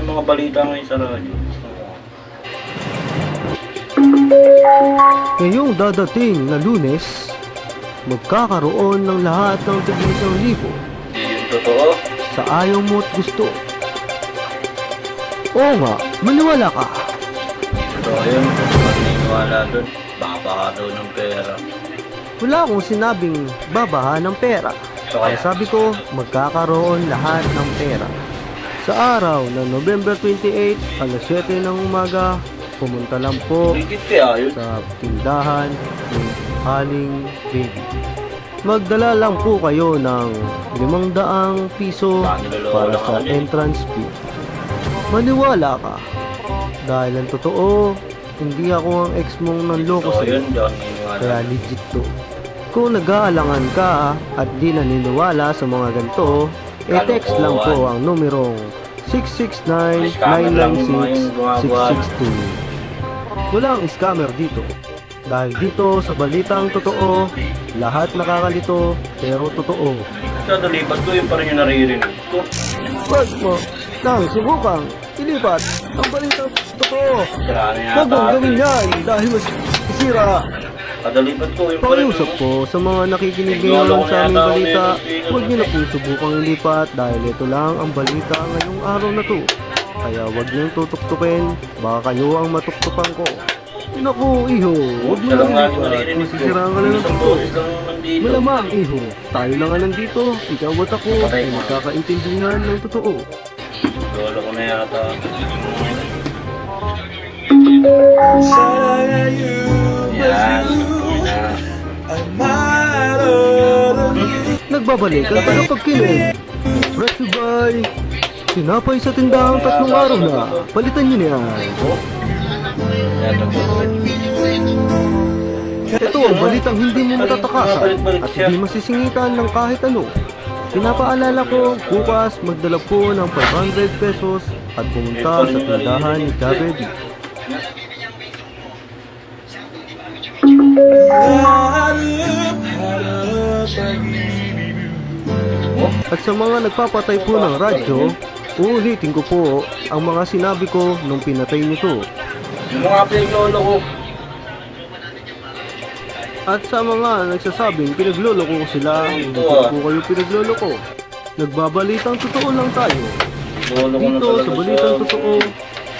ng mga balita ngayon sa radyo. Ngayong dadating na Lunes, magkakaroon ng lahat ng tig-1,000 Hindi yun totoo. sa ayaw mo at gusto. Oo nga, maniwala ka. Totoo yun. Maniniwala dun. Baka daw ng pera. Wala akong sinabing babaha ng pera. So Kaya sabi ko, magkakaroon lahat ng pera. Sa araw ng November 28, alas 7 ng umaga, pumunta lang po Ligit kaya yun. sa tindahan ni Haling Baby. Magdala lang po kayo ng 500 piso para sa entrance fee. Maniwala ka. Dahil ang totoo, hindi ako ang ex mong nanloko Totoo sa'yo. yun. Di ako naniniwala. Kaya legit to. Kung nag-aalangan ka at di naniniwala sa mga ganito, text lang po ang numerong 669-996-662. Walang scammer dito. Dahil dito sa balitang totoo, lahat nakakalito pero totoo. Sa dalipat ko yun pa rin yung naririnig ko. Wag mo nang subukang ilipat ang balitang totoo. Sira na Huwag mong yata. gawin yan dahil masisira. Kadalipat ko yun pa rin. Pakiusap po sa mga nakikinig ngayon sa aming balita, huwag niyo na po subukang ilipat dahil ito lang ang balita ngayong araw na to. Kaya huwag niyong tutuktukin, baka kayo ang matuktukan ko. Naku, iho, huwag mo lang ilipat, masisiraan ka na ng Isang tito. boses lang nandito. Malamang, iho, tayo lang nga nandito, ikaw at ako, ay magkakaintindihan ng totoo. Lolo ko na yata. Yan. Nagbabalik ang tagapagkinig. Brought to you by Tinapay sa tindahang 3 araw na. Palitan nyo na yan. Ito ang balitang hindi mo matatakasan at hindi masisingitan ng kahit ano. Pinapaalala ko, bukas magdala po ng 500 pesos at pumunta sa tindahan ni Kabedi. At sa mga nagpapatay po ng radyo, uulitin ko po ang mga sinabi ko nung pinatay nito. Yung mga pinaglolo ko. At sa mga nagsasabing pinaglolo ko sila, hindi ko po kayo pinaglolo ko. Nagbabalitang totoo lang tayo. Lolo ko na Dito talaga sa balitang totoo,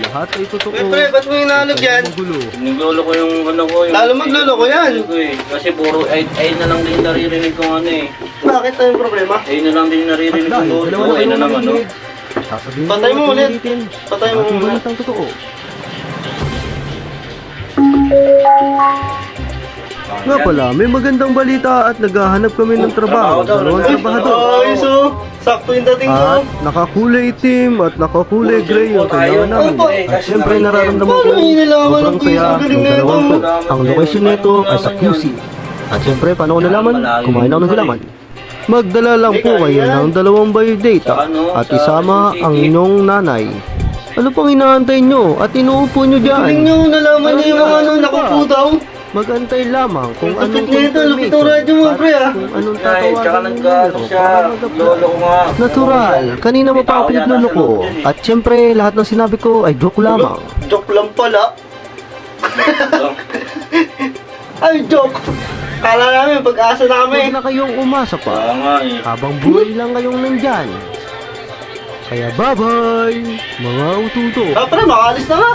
lahat ay totoo. Pre, ba't mo hinalog yan? Magulo. Pinaglolo ko yung ano ko. Yung Lalo maglolo ko yan. Ko eh. Kasi puro ay na lang din naririnig ko ano eh. Bakit tayong problema? Ay na lang din At naririnig ko. dahil dalawa na Ay na kayo lang ano. narinig, sasabihin ko Patay mo at ulit. ulitin Patay mo ang ating muna. balitang totoo. Nga pala, may magandang balita at naghahanap kami ng trabaho. Dalawang trabahador. Ay, so, sakto yung dating At ko. nakakulay itim at nakakulay gray ang kailangan namin. Opo. At syempre nararamdaman ko Paano nilalaman sobrang ng saya galing ng na ito? dalawang to. Ang location nito ay sa QC. At syempre, paano ko nalaman? Kumain ako ng gulaman. Magdala lang po kayo ng 2 biodata at isama ang inyong nanay. Ano pang inaantay nyo at inuupo nyo Galing dyan? nyo, nalaman niyo yung mga ano, nakupo daw. Magantay lamang kung Lupit anong nito, lupit ang radyo mo, at pre, ah. kung anong Ay, tsaka tatawagan ng nagkano numero siya. para mag-apply. Lolo ko nga. Natural, kanina mo pa ako pinaglolo ko. At syempre, lahat ng sinabi ko ay joke lamang. Joke lang pala. Ay, joke. Kala namin, pag-asa Huwag namin. na kayong umasa Kaya pa, nga eh. habang buhay lang kayong nandyan. Kaya bye-bye, mga ututo. Ah, pre, makalis na nga.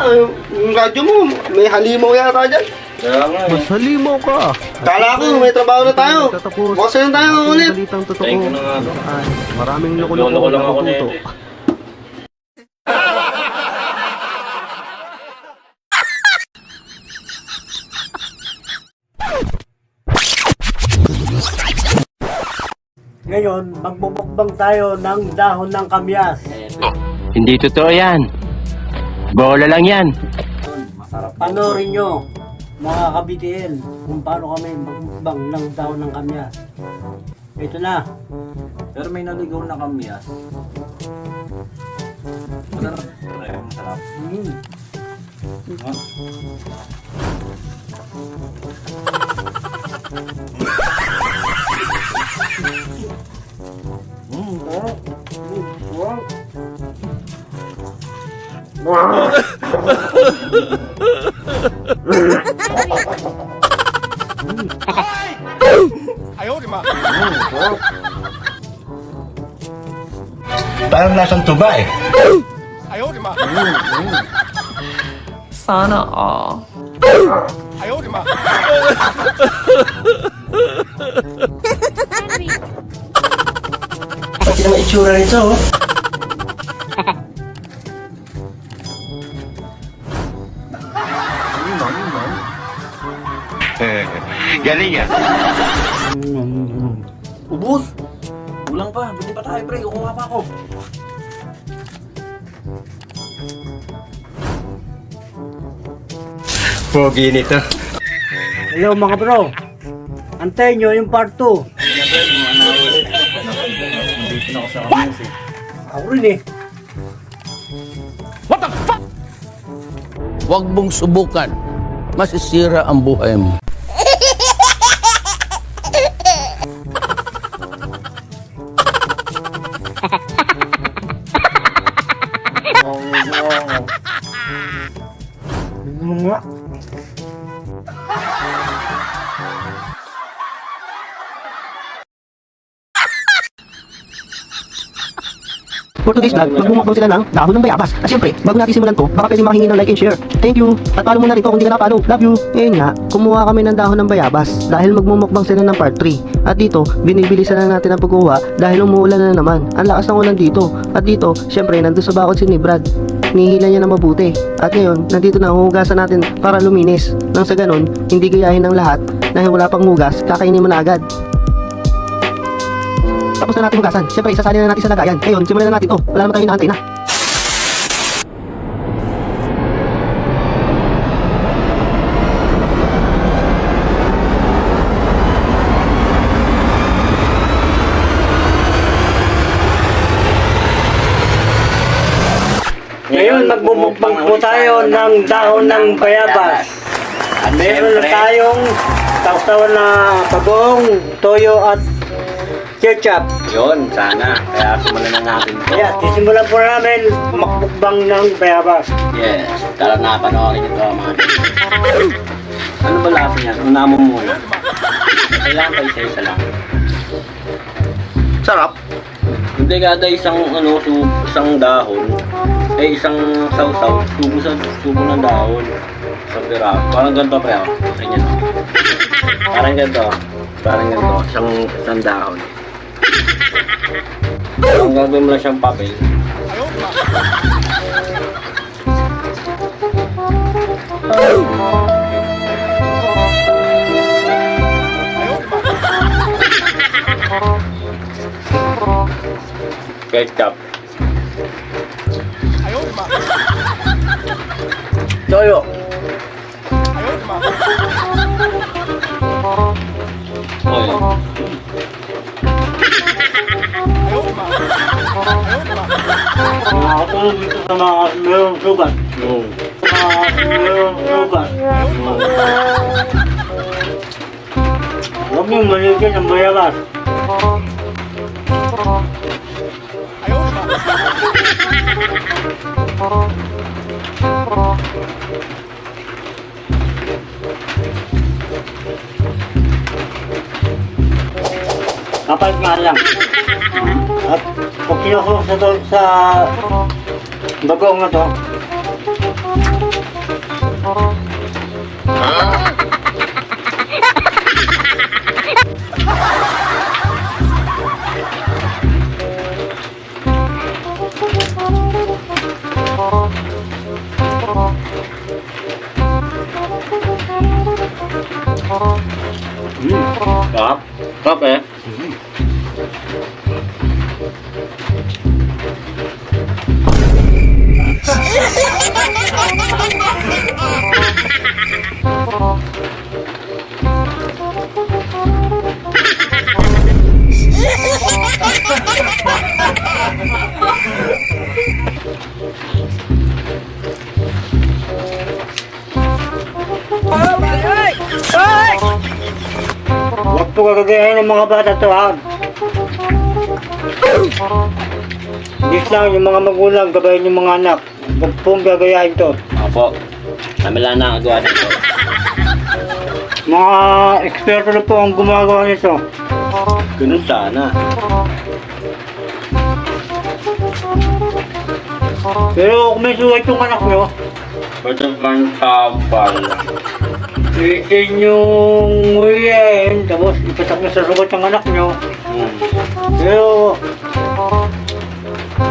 Yung radyo mo, may halimaw yata dyan. Kaya nga eh. Mas halimaw ka. Kala ko, may trabaho na tayo. Tatapos Bukas na tayo ang ulit. balitang totoo. Thank you na nga. Saan maraming Lolo loko-loko ko lang na ako ututo. nito eh. Ngayon, magbubukbang tayo ng dahon ng kamyas. Hindi totoo yan. Bola lang yan. Panoorin nyo, mga ka-BTL, kung paano kami magbukbang ng dahon ng kamyas. Ito na. Pero may naligaw na kamyas. Masarap. Masarap. Mm. Parang lasang tuba eh. Sana all. Pati ang itsura nito, oh. Galing yan. Ubus! Kulang pa. Buti pa tayo, pre. Kukuha pa ako. Pogi nito. Hello mga bro. Antayin nyo yung part 2. Dito na ako sa kamus eh. Ako rin eh. Huwag mong subukan. Masisira ang buhay mo. Nga. For today's vlog, magmumukbang sila ng dahon ng bayabas. At syempre, bago natin simulan to, baka pwede makahingi ng like and share. Thank you! At follow mo na rin to kung di ka na-follow. Love you! Ngayon nga, kumuha kami ng dahon ng bayabas dahil magmumukbang sila ng part 3. At dito, binibilisan na natin ang pagkuha dahil umuulan na naman. Ang lakas ng ulan dito. At dito, syempre, nandun sa bakod si ni Brad. Nihila niya na mabuti. At ngayon, nandito na huhugasan natin para luminis. Nang sa ganun, hindi gayahin ng lahat dahil wala pang hugas, kakainin mo na agad. Tapos na natin hugasan. Siyempre, isasali na natin sa lagayan. Ngayon, simulan na natin to. Wala naman tayo inaantay na. Ngayon magmumukbang po tayo ng dahon ng bayabas. At Meron na syempre, tayong tawsawan na pagong, toyo at ketchup. yun, sana. Kaya simulan na natin to. Kaya sisimulan po namin makmukbang ng bayabas. Yes, tara na, panoorin ito mga Ano ba lasa niyan? Una mo muna. Kailangan pa isa-isa lang. Sarap. Hindi kada isang isang dahon, isang sausaw, subo ng dahon. Sa piraso. Parang ganito pre ako. Ganyan. Parang ganito. Parang ganito. Isang dahon. Ang gagawin mo lang siyang papel. Ketchup. Toyo. Oil. Nakakatulog dito sa mga mayroong sugat. Sa mga mayroong sugat. Huwag niyong maligyan ng bayabas. Kapag nga lang. At pag kinusok sa bagong na to, Sarap. Sarap eh. huwag po gagayahin ng mga bata to ha. Dis lang yung mga magulang, gabayin yung mga anak. Huwag pong gagayahin to. Opo. Kami lang nakagawa nito. Mga eksperto na po ang gumagawa nito. Ganun sana. Pero kung may sugat yung anak nyo, Ba't ang kapal? itin yung nguyain, tapos ipatak na sa sugat ng anak nyo. Pero,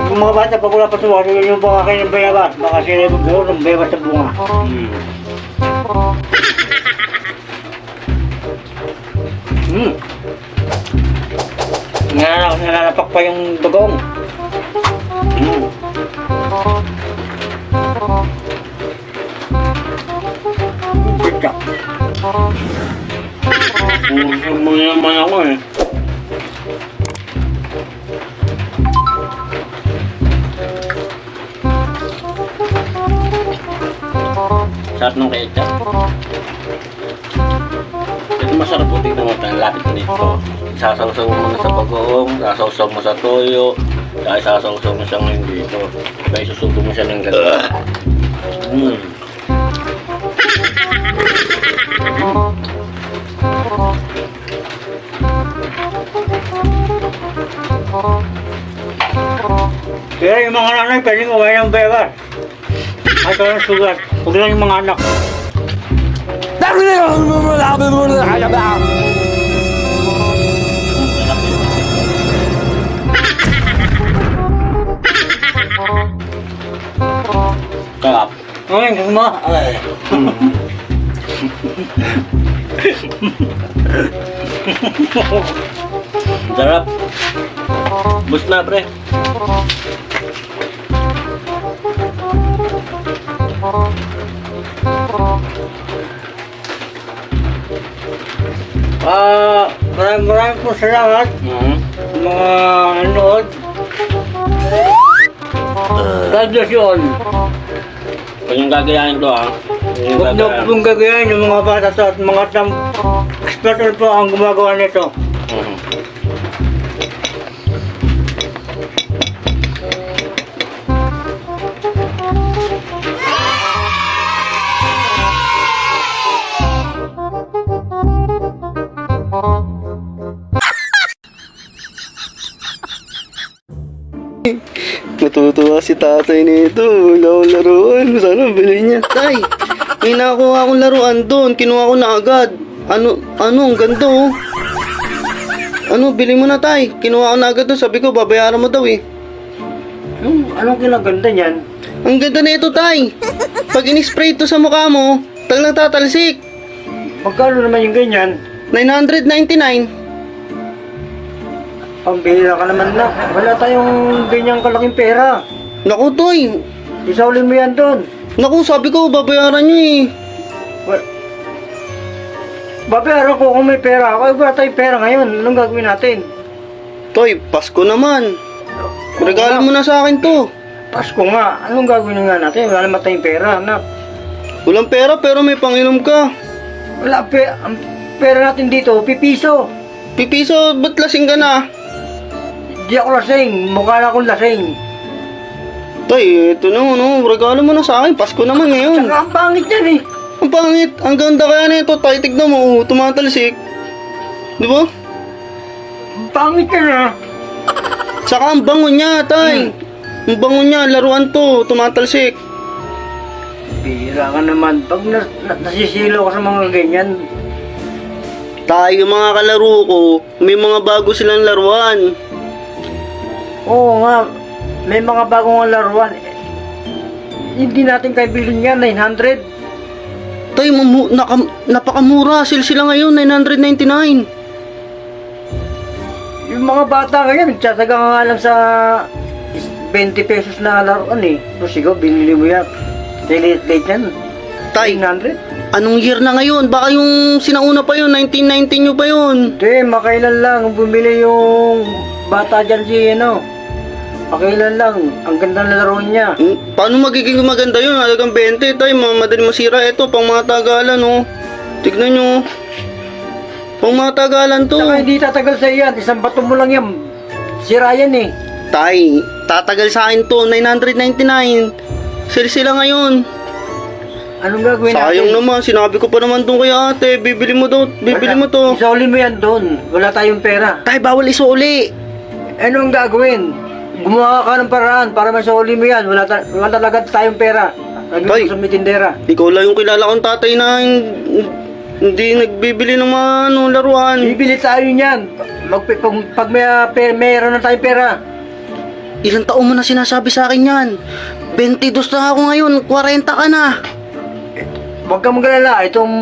yung mga bata pag wala pa sugat, yun yung pakakain ng bayabas. Baka sila maglaro ng bayabas sa bunga. Nananapak pa yung bagong. Bityak. Puso mo naman ako eh. Sarap ng ketchup. Ito masarap po tignan mo ito. Ang lapit nito. Isasawsaw mo muna sa bagoong, sasawsaw mo sa toyo, dahil sasawsaw mo siya ngayon dito. Kaya isusubo mo siya ng gano'n. Kaya yung mga nanay pwedeng umain ng bayabas. At walang sugat. Huwag lang yung mga anak. Kalap. Ay, guma. Ay. Sarap. Bus na pre. Maraming po salamat sa mga nanood. God bless you all. Huwag yung gagayahin to ah. Huwag na pong gagayahin yung mga bata to at mga special po ang gumagawa nito. Natutuwa si tatay nito. Wala akong laruan. Sana bilhin niya. Tay, may nakuha akong laruan doon. Kinuha ko na agad. Ano, ang ganda oh. Ano, bili mo na tay. Kinuha ko na agad doon. Sabi ko, babayaran mo daw eh. Anong kinaganda niyan? Ang ganda na ito tay. Pag in-spray ito sa mukha mo, talagang tatalsik. Magkano naman yung ganyan? 999. Pambihira ka naman na. Wala tayong ganyang kalaking pera. Naku toy. Isaulin mo yan doon. Naku, sabi ko, babayaran niyo eh. Babayaran ko kung may pera ako. Wala tayong pera ngayon. Anong gagawin natin? Toy, Pasko naman. Regalo mo na sa akin to. Pasko nga. Anong gagawin nga natin? Wala naman tayong pera, anak. Walang pera pero may panginom ka. Wala, ang pera natin dito, pipiso. Pipiso, ba't lasing ka na? Di ako lasing. Mukha na akong lasing. Tay, ito na ano, regalo mo na sa akin. Pasko naman ngayon. Saka ang pangit yan eh. Ang pangit, ang ganda kaya na ito. Tay, tignan mo, tumatalsik. Di ba? Ang pangit yan ah. Saka ang bango niya, tay. Ang bango niya, laruan to, tumatalsik. Bihira ka naman. Pag nasisilo ka sa mga ganyan, Tay, yung mga kalaro ko, may mga bago silang laruan. oo nga, may mga bagong laruan. Hindi natin kay bilhin yan, 900. Tay, napakamura. Sale sila ngayon, 999. Yung mga bata ngayon, nagtsatsaga nga lang sa 20 pesos na laruan eh. So sigaw, binili mo yan. Late yan. Tay, 900? anong year na ngayon? Baka yung sinauna pa yun, 1919 nyo pa yun. Hindi, makailan lang. Bumili yung bata dyan si ano. Makailan lang. Ang ganda na laro niya. Paano magiging maganda yun? Halagang 20, tay, madali masira. Ito, pang mga tagalan, oh. Tignan nyo. Pang mga tagalan to. Saka hindi tatagal sa iyan. Isang bato mo lang yan. Sira yan eh. Tay, tatagal sa akin to, 999. Sila ngayon. Anong gagawin Sayang natin? naman, sinabi ko pa naman doon kay ate, bibili mo to. Isauli mo yan doon. Wala tayong pera. Tay, bawal isuli. Anong gagawin? Gumawa ka ng paraan para masauli mo yan. Wala talaga tayong pera. Tay. Nagluto sa mitindera. Ikaw lang yung kilala kong tatay na hindi nagbibili ng mga laruan. Bibili tayo niyan. Pag mayroon na tayong pera. Ilang taon mo na sinasabi sa akin yan? 22 na ako ngayon, 40 ka na. Huwag kang magalala. Itong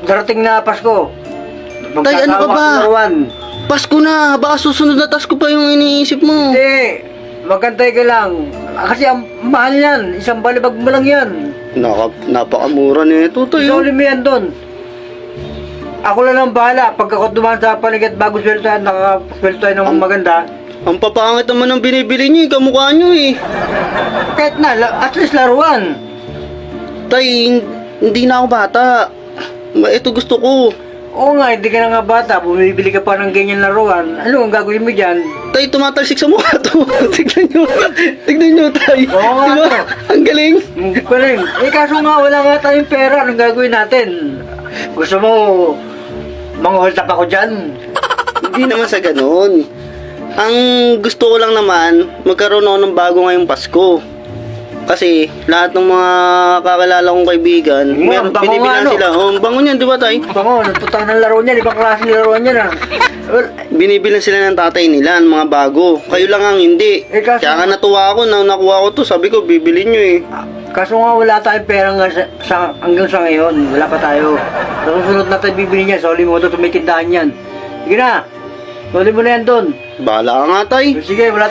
darating na Pasko. Tay, ano ka ba? Magkasama ka Pasko na, baka susunod na Pasko pa yung iniisip mo. Hindi. Magkantay ka lang. Kasi ang mahal yan. Isang balibag mo lang yan. Napakamura nito, Tay. Isauli mo yan doon. Ako lang ang bahala. Pag ako dumaan sa paligid bago sweltohan, nakasweltohan ng maganda. Ang papangit naman ng binibili niyo, kamukha niyo eh. Kahit na, at least laruan. Tay, hindi na ako bata. Ito gusto ko. Oo nga, hindi ka na nga bata. Bumibili ka pa ng ganyan laruan. Ano ang gagawin mo dyan? Tay, tumatalsik sa mukha to. Tignan nyo. Tignan nyo, Tay. Oo nga, Diba? to. Ang galing. Hindi pa rin. Kaso nga, wala nga tayong pera. Anong gagawin natin? Gusto mo, mang-hold up ako dyan? Hindi naman sa ganun. Ang gusto ko lang naman, magkaroon ako ng bago ngayong Pasko. Kasi lahat ng mga kakilala kong kaibigan, Ang bango binibilan nga, no? sila. Oh, ang bango niyan, di ba, Tay? Bango, nagpunta ng laro niyan. Ibang klase ng laro niyan ah. Well, Binibilan sila ng tatay nila, ng mga bago. Kayo lang ang hindi. kaso- Kaya nga natuwa ako na nakuha ko to. Sabi ko, bibili nyo eh. kaso nga wala tayong pera nga hanggang sa ngayon. Wala pa tayo. Sa susunod na tayo bibili niya. Soli mo ito, may tindahan yan. Sige na. Soli mo na yan doon. Bahala ka nga, Tay. Sige, wala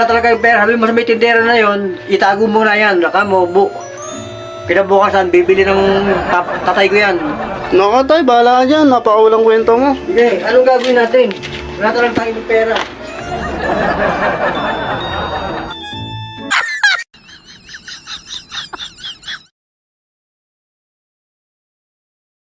talaga yung pera. Sabi mo sa may tindera na yon, itago mo na yan. Laka mo, kinabukasan, bibili ng tatay ko yan. Naka, Tay, bahala ka dyan. Napakawalang kwento mo. Sige, anong gagawin natin? Wala talagang tayong pera.